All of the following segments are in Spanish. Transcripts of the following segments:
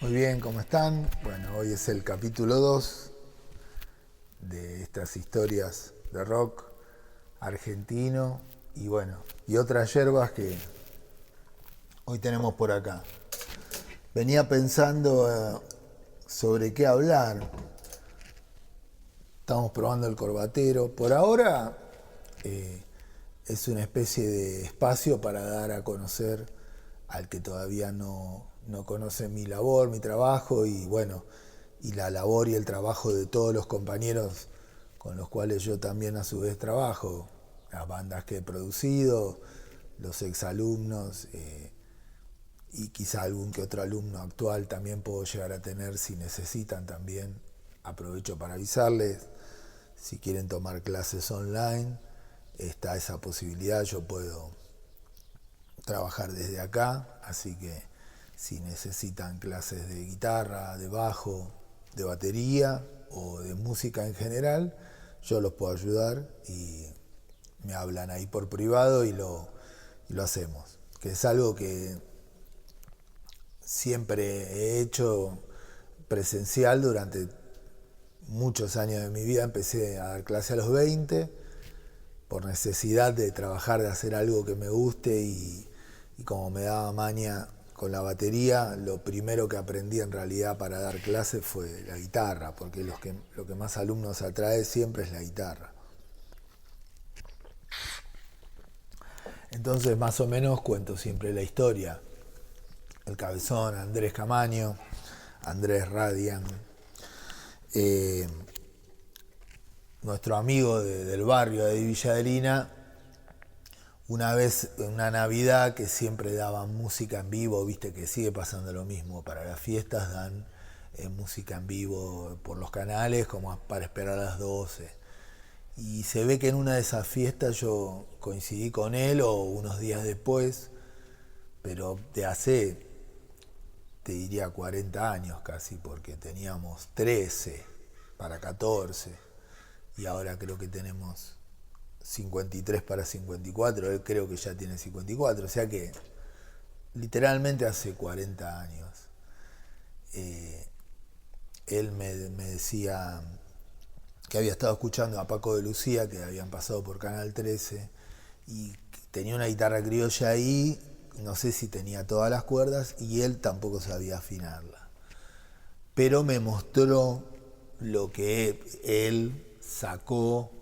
Muy bien, ¿cómo están? Bueno, hoy es el capítulo 2 de estas historias de rock argentino y bueno, y otras yerbas que hoy tenemos por acá. Venía pensando sobre qué hablar. Estamos probando el corbatero. Por ahora es una especie de espacio para dar a conocer al que todavía no conoce mi labor, mi trabajo y bueno, y la labor y el trabajo de todos los compañeros con los cuales yo también a su vez trabajo, las bandas que he producido, los exalumnos y quizá algún que otro alumno actual también puedo llegar a tener si necesitan también. Aprovecho para avisarles, si quieren tomar clases online, está esa posibilidad, yo puedo trabajar desde acá, así que si necesitan clases de guitarra, de bajo, de batería o de música en general, yo los puedo ayudar y me hablan ahí por privado y lo hacemos. Que es algo que siempre he hecho presencial durante muchos años de mi vida. Empecé a dar clase a los 20 por necesidad de trabajar, de hacer algo que me guste y como me daba maña con la batería, lo primero que aprendí en realidad para dar clases fue la guitarra, porque lo que más alumnos atrae siempre es la guitarra. Entonces más o menos cuento siempre la historia. El Cabezón, Andrés Camaño, Andrés Radian, eh, nuestro amigo del barrio de Villa Adelina, una vez en una Navidad que siempre daban música en vivo, viste que sigue pasando lo mismo, para las fiestas dan música en vivo por los canales como para esperar a las 12. Y se ve que en una de esas fiestas yo coincidí con él o unos días después, pero de hace, te diría 40 años casi, porque teníamos 13 para 14 y ahora creo que tenemos 53 para 54, él creo que ya tiene 54, o sea que literalmente hace 40 años. Él me decía que había estado escuchando a Paco de Lucía, que habían pasado por Canal 13, y tenía una guitarra criolla ahí, no sé si tenía todas las cuerdas, y él tampoco sabía afinarla. Pero me mostró lo que él sacó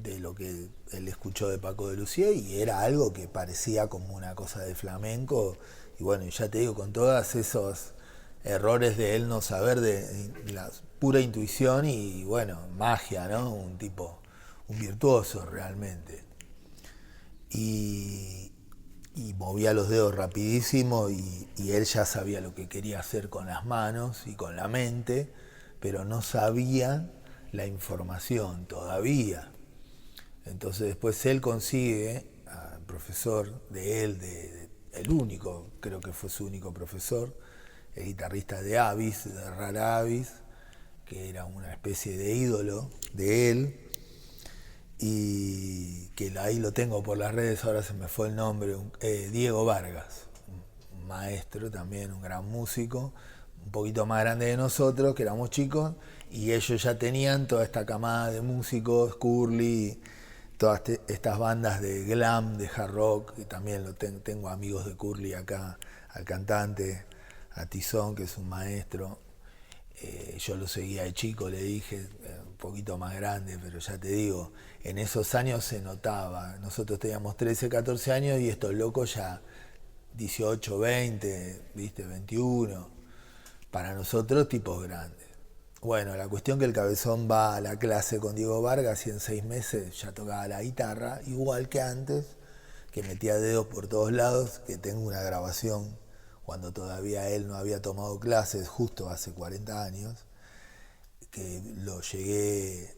de lo que él escuchó de Paco de Lucía y era algo que parecía como una cosa de flamenco y bueno, ya te digo, con todos esos errores de él no saber de la pura intuición y bueno, magia, ¿no? Un tipo, un virtuoso realmente. Y, y movía los dedos rapidísimo y él ya sabía lo que quería hacer con las manos y con la mente, pero no sabía la información todavía. Entonces después él consigue al profesor de él, el único, creo que fue su único profesor, el guitarrista de Avis, de Rara Avis, que era una especie de ídolo de él, y que ahí lo tengo por las redes, ahora se me fue el nombre, Diego Vargas, un maestro también, un gran músico, un poquito más grande de nosotros, que éramos chicos, y ellos ya tenían toda esta camada de músicos, Curly, todas estas bandas de glam, de hard rock, que también tengo amigos de Curly acá, al cantante, a Tizón, que es un maestro. Yo lo seguía de chico, le dije, un poquito más grande, pero ya te digo, en esos años se notaba. Nosotros teníamos 13, 14 años y estos locos ya 18, 20, ¿viste? 21. Para nosotros tipos grandes. Bueno, la cuestión que el Cabezón va a la clase con Diego Vargas y en 6 meses ya tocaba la guitarra, igual que antes, que metía dedos por todos lados, que tengo una grabación cuando todavía él no había tomado clases, justo hace 40 años, que lo llegué,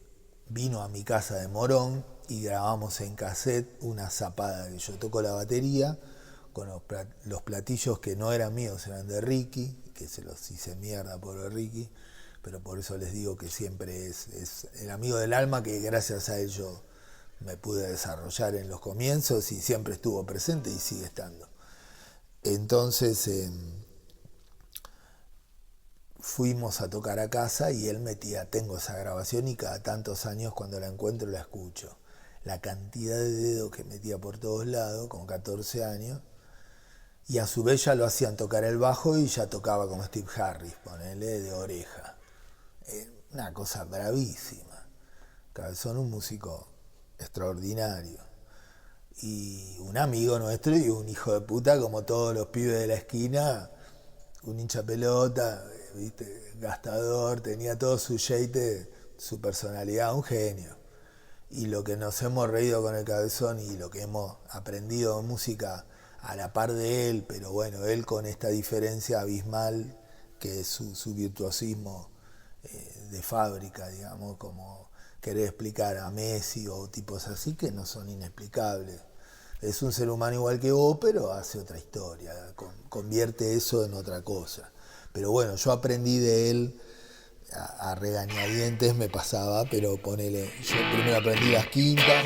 vino a mi casa de Morón y grabamos en cassette una zapada, que yo toco la batería con los platillos que no eran míos, eran de Ricky, que se los hice mierda por Ricky, pero por eso les digo que siempre es el amigo del alma que gracias a él yo me pude desarrollar en los comienzos y siempre estuvo presente y sigue estando. Entonces fuimos a tocar a casa y él tengo esa grabación y cada tantos años cuando la encuentro la escucho. La cantidad de dedos que metía por todos lados, con 14 años, y a su vez ya lo hacían tocar el bajo y ya tocaba como Steve Harris, ponele, de oreja. Una cosa bravísima. Cabezón, un músico extraordinario. Y un amigo nuestro y un hijo de puta, como todos los pibes de la esquina, un hincha pelota, ¿viste? Gastador, tenía todo su jeite, su personalidad, un genio. Y lo que nos hemos reído con el Cabezón y lo que hemos aprendido de música a la par de él, pero bueno, él con esta diferencia abismal que es su virtuosismo de fábrica, digamos, como querer explicar a Messi o tipos así que no son inexplicables. Es un ser humano igual que vos, pero hace otra historia, convierte eso en otra cosa. Pero bueno, yo aprendí de él a regañadientes, me pasaba, pero ponele, yo primero aprendí las quintas.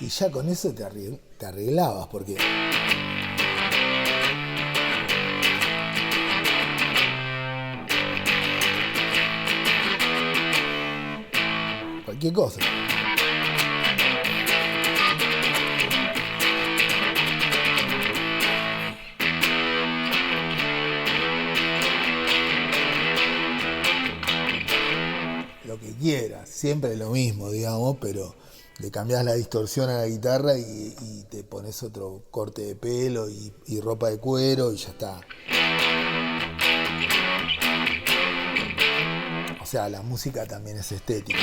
Y ya con eso te arreglabas, porque cualquier cosa. Lo que quieras, siempre lo mismo, digamos, pero le cambias la distorsión a la guitarra y te pones otro corte de pelo y ropa de cuero y ya está. O sea, la música también es estética.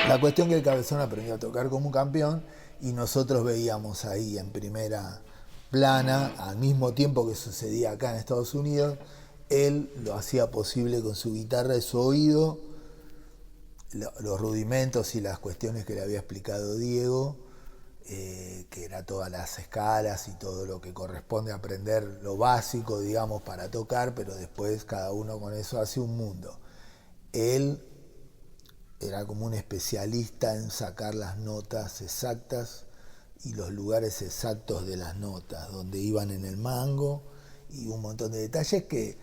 La cuestión es que el Cabezón aprendió a tocar como un campeón y nosotros veíamos ahí en primera plana, al mismo tiempo que sucedía acá en Estados Unidos, él lo hacía posible con su guitarra y su oído, los rudimentos y las cuestiones que le había explicado Diego, que era todas las escalas y todo lo que corresponde a aprender, lo básico, digamos, para tocar, pero después cada uno con eso hace un mundo. Él era como un especialista en sacar las notas exactas y los lugares exactos de las notas, donde iban en el mango y un montón de detalles que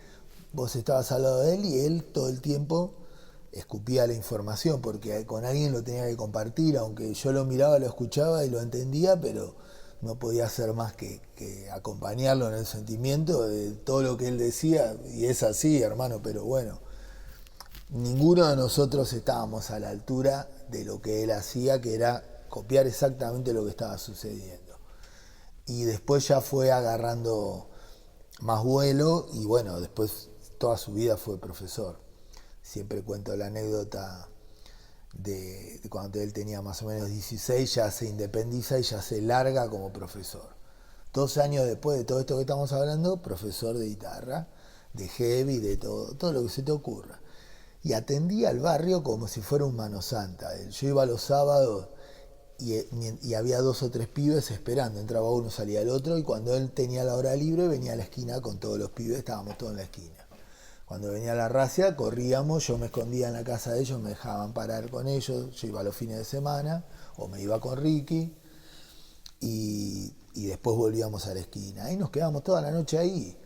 vos estabas al lado de él y él todo el tiempo escupía la información porque con alguien lo tenía que compartir, aunque yo lo miraba, lo escuchaba y lo entendía, pero no podía hacer más que acompañarlo en el sentimiento de todo lo que él decía, y es así, hermano, pero bueno, ninguno de nosotros estábamos a la altura de lo que él hacía, que era copiar exactamente lo que estaba sucediendo. Y después ya fue agarrando más vuelo y bueno, después toda su vida fue profesor. Siempre cuento la anécdota de cuando él tenía más o menos 16, ya se independiza y ya se larga como profesor. 2 años después de todo esto que estamos hablando, profesor de guitarra, de heavy, de todo lo que se te ocurra. Y atendía al barrio como si fuera un mano santa. Yo iba los sábados y había 2 o 3 pibes esperando. Entraba uno, salía el otro, y cuando él tenía la hora libre venía a la esquina con todos los pibes, estábamos todos en la esquina. Cuando venía la racia, corríamos, yo me escondía en la casa de ellos, me dejaban parar con ellos, yo iba los fines de semana, o me iba con Ricky, y después volvíamos a la esquina. Ahí nos quedábamos toda la noche ahí,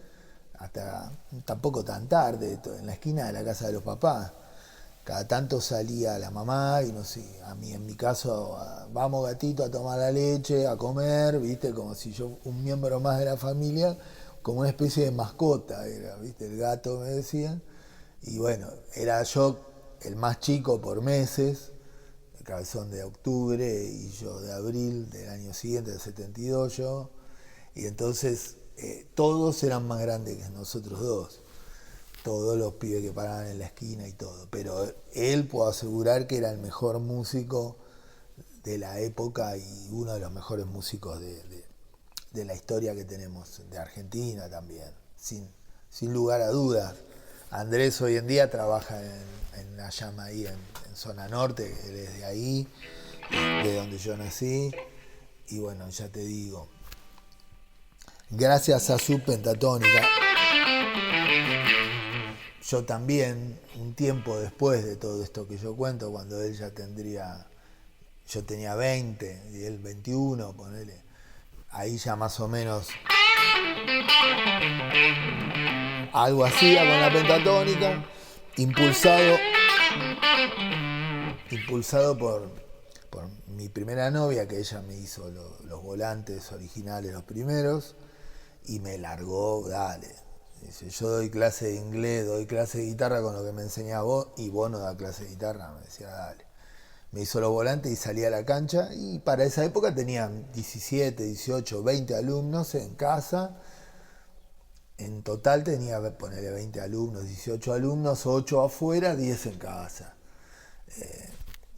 hasta tampoco tan tarde, en la esquina de la casa de los papás. Cada tanto salía la mamá y no sé, en mi caso, vamos gatito a tomar la leche, a comer, viste, como si yo, un miembro más de la familia, como una especie de mascota era, viste, el gato me decían. Y bueno, era yo el más chico por meses, el Cabezón de octubre y yo de abril del año siguiente, del 72 yo, y entonces todos eran más grandes que nosotros dos, todos los pibes que paraban en la esquina y todo, pero él puedo asegurar que era el mejor músico de la época y uno de los mejores músicos de la historia que tenemos, de Argentina también, sin lugar a dudas. Andrés hoy en día trabaja en la llama ahí en zona norte, él es de ahí, de donde yo nací, y bueno, ya te digo, gracias a su pentatónica, yo también, un tiempo después de todo esto que yo cuento, cuando él ya yo tenía 20 y él 21, ponele, ahí ya más o menos algo hacía con la pentatónica, impulsado por mi primera novia, que ella me hizo los volantes originales, los primeros, y me largó, dale. Dice, yo doy clase de inglés, doy clase de guitarra con lo que me enseñás vos, y vos no das clase de guitarra, me decía, dale. Me hizo los volantes y salí a la cancha, y para esa época tenía 17, 18, 20 alumnos en casa. En total tenía, ponerle 20 alumnos, 18 alumnos, 8 afuera, 10 en casa.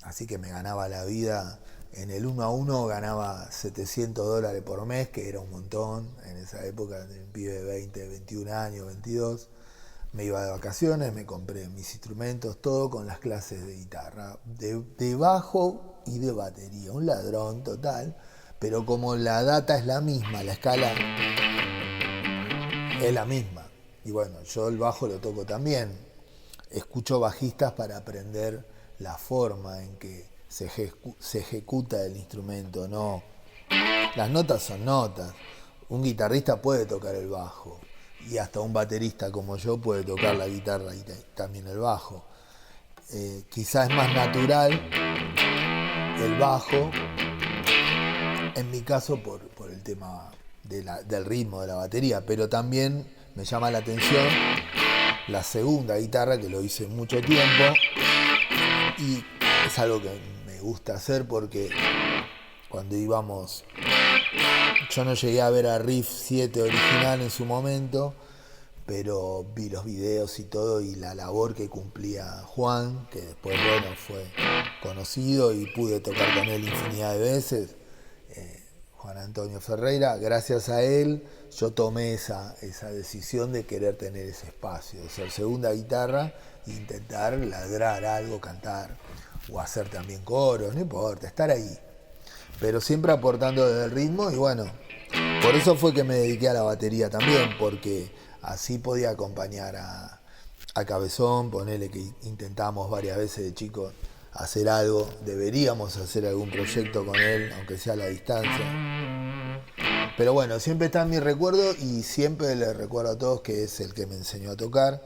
Así que me ganaba la vida. En el 1 a 1 ganaba $700 por mes, que era un montón. En esa época, de un pibe de 20, 21 años, 22. Me iba de vacaciones, me compré mis instrumentos, todo con las clases de guitarra, de bajo y de batería. Un ladrón total, pero como la data es la misma, la escala es la misma. Y bueno, yo el bajo lo toco también. Escucho bajistas para aprender la forma en que se ejecuta el instrumento, no. Las notas son notas. Un guitarrista puede tocar el bajo y hasta un baterista como yo puede tocar la guitarra y también el bajo. Quizás es más natural el bajo, en mi caso por el tema del ritmo de la batería, pero también me llama la atención la segunda guitarra, que lo hice mucho tiempo y es algo que me gusta hacer porque cuando íbamos, yo no llegué a ver a Riff 7 original en su momento, pero vi los videos y todo y la labor que cumplía Juan, que después bueno fue conocido y pude tocar con él infinidad de veces, Juan Antonio Ferreira. Gracias a él yo tomé esa decisión de querer tener ese espacio, de ser segunda guitarra e intentar ladrar algo, cantar o hacer también coros, no importa, estar ahí, pero siempre aportando desde el ritmo. Y bueno, por eso fue que me dediqué a la batería también, porque así podía acompañar a Cabezón, ponele que intentamos varias veces de chicos hacer algo, deberíamos hacer algún proyecto con él, aunque sea a la distancia. Pero bueno, siempre está en mi recuerdo y siempre le recuerdo a todos que es el que me enseñó a tocar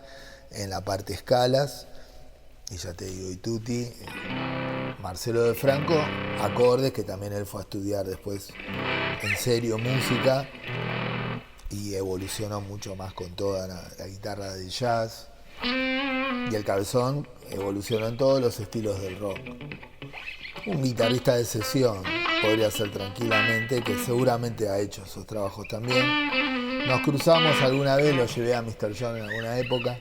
en la parte escalas, y ya te digo, y tutti, Marcelo de Franco, acordes, que también él fue a estudiar después en serio música y evolucionó mucho más con toda la guitarra de jazz, y el Cabezón evolucionó en todos los estilos del rock. Un guitarrista de sesión podría ser tranquilamente, que seguramente ha hecho esos trabajos también. Nos cruzamos alguna vez, lo llevé a Mr. John en alguna época,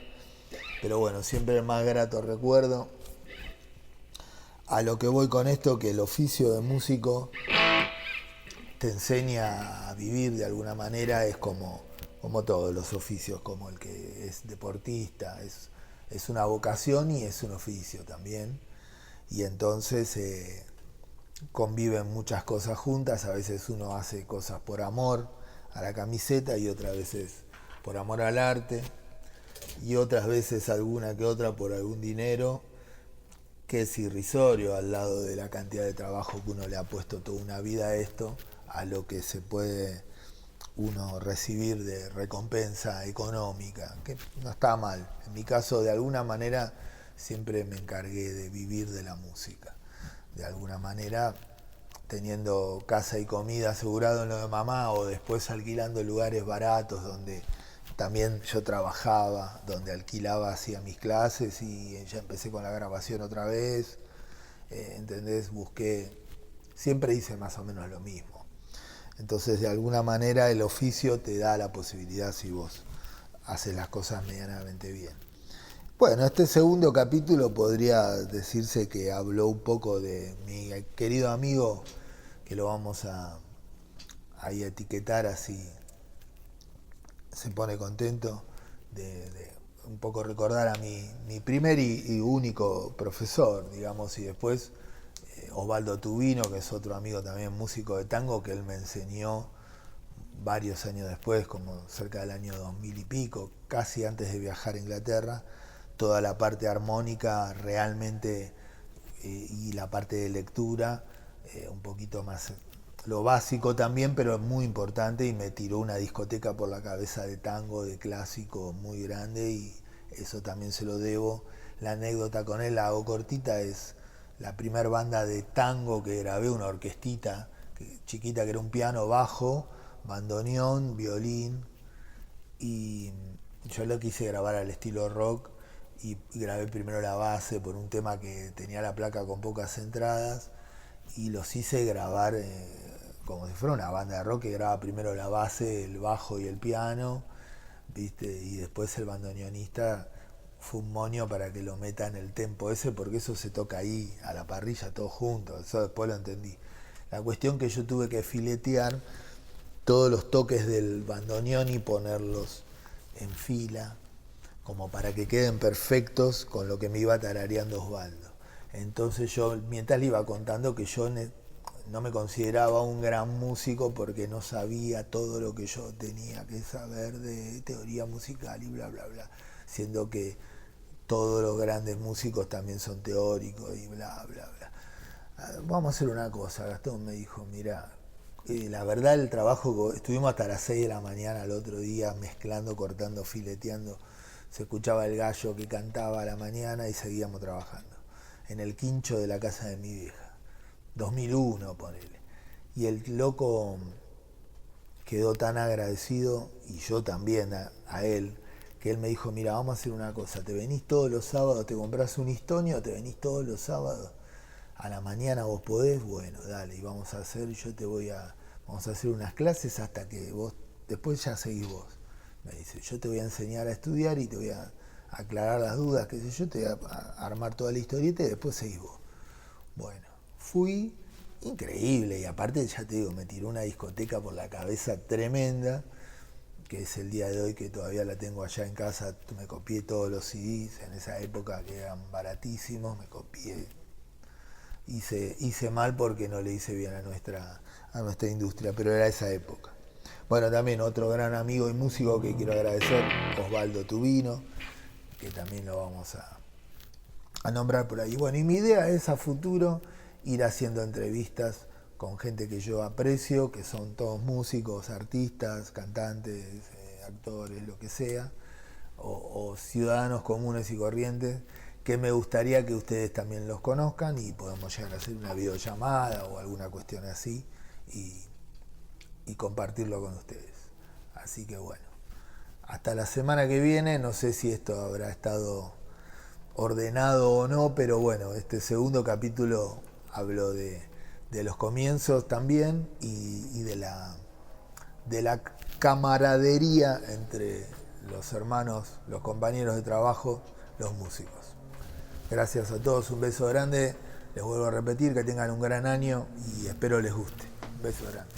pero bueno, siempre el más grato recuerdo. A lo que voy con esto, que el oficio de músico te enseña a vivir de alguna manera, es como todos los oficios, como el que es deportista, es una vocación y es un oficio también. Y entonces conviven muchas cosas juntas. A veces uno hace cosas por amor a la camiseta y otras veces por amor al arte, y otras veces alguna que otra por algún dinero que es irrisorio al lado de la cantidad de trabajo que uno le ha puesto toda una vida a esto, a lo que se puede uno recibir de recompensa económica, que no está mal. En mi caso, de alguna manera, siempre me encargué de vivir de la música. De alguna manera, teniendo casa y comida asegurado en lo de mamá, o después alquilando lugares baratos donde también yo trabajaba, donde alquilaba, hacía mis clases y ya empecé con la grabación otra vez. ¿Entendés? Siempre hice más o menos lo mismo. Entonces, de alguna manera, el oficio te da la posibilidad, si vos haces las cosas medianamente bien. Bueno, este segundo capítulo podría decirse que habló un poco de mi querido amigo, que lo vamos a etiquetar así, se pone contento, de un poco recordar a mi primer y único profesor, digamos, y después Osvaldo Tubino, que es otro amigo también músico de tango, que él me enseñó varios años después, como cerca del año 2000 y pico, casi antes de viajar a Inglaterra, toda la parte armónica realmente y la parte de lectura, un poquito más lo básico también, pero muy importante, y me tiró una discoteca por la cabeza de tango, de clásico muy grande, y eso también se lo debo. La anécdota con él, la hago cortita, es la primer banda de tango que grabé, una orquestita chiquita que era un piano, bajo, bandoneón, violín, y yo lo quise grabar al estilo rock y grabé primero la base por un tema que tenía la placa con pocas entradas y los hice grabar como si fuera una banda de rock que graba primero la base, el bajo y el piano, ¿viste? Y después el bandoneonista fue un moño para que lo meta en el tempo ese, porque eso se toca ahí, a la parrilla, todos juntos. Eso después lo entendí. La cuestión que yo tuve que filetear todos los toques del bandoneón y ponerlos en fila, como para que queden perfectos con lo que me iba tarareando Osvaldo. Entonces yo, mientras le iba contando que yo no me consideraba un gran músico porque no sabía todo lo que yo tenía que saber de teoría musical y bla, bla, bla, siendo que todos los grandes músicos también son teóricos y bla, bla, bla. Vamos a hacer una cosa, Gastón me dijo, mira, la verdad el trabajo, estuvimos hasta las 6 de la mañana el otro día mezclando, cortando, fileteando, se escuchaba el gallo que cantaba a la mañana y seguíamos trabajando en el quincho de la casa de mi vieja, 2001 ponele, y el loco quedó tan agradecido, y yo también a él, que él me dijo, mira, vamos a hacer una cosa, te venís todos los sábados, te compras un histonio, te venís todos los sábados, a la mañana vos podés, bueno, dale, y vamos a hacer, vamos a hacer unas clases hasta que vos, después ya seguís vos. Me dice, yo te voy a enseñar a estudiar y te voy a aclarar las dudas, qué sé yo, te voy a armar toda la historieta y después seguís vos. Bueno, fui, increíble, y aparte ya te digo, me tiró una discoteca por la cabeza tremenda, que es el día de hoy que todavía la tengo allá en casa, me copié todos los CDs, en esa época que eran baratísimos, me copié. Hice mal porque no le hice bien a nuestra industria, pero era esa época. Bueno, también otro gran amigo y músico que quiero agradecer, Osvaldo Tubino, que también lo vamos a nombrar por ahí. Bueno, y mi idea es a futuro ir haciendo entrevistas con gente que yo aprecio, que son todos músicos, artistas, cantantes, actores, lo que sea, o ciudadanos comunes y corrientes, que me gustaría que ustedes también los conozcan y podemos llegar a hacer una videollamada o alguna cuestión así y compartirlo con ustedes. Así que bueno, hasta la semana que viene, no sé si esto habrá estado ordenado o no, pero bueno, este segundo capítulo habló de los comienzos también y de la camaradería entre los hermanos, los compañeros de trabajo, los músicos. Gracias a todos, un beso grande, les vuelvo a repetir que tengan un gran año y espero les guste. Un beso grande.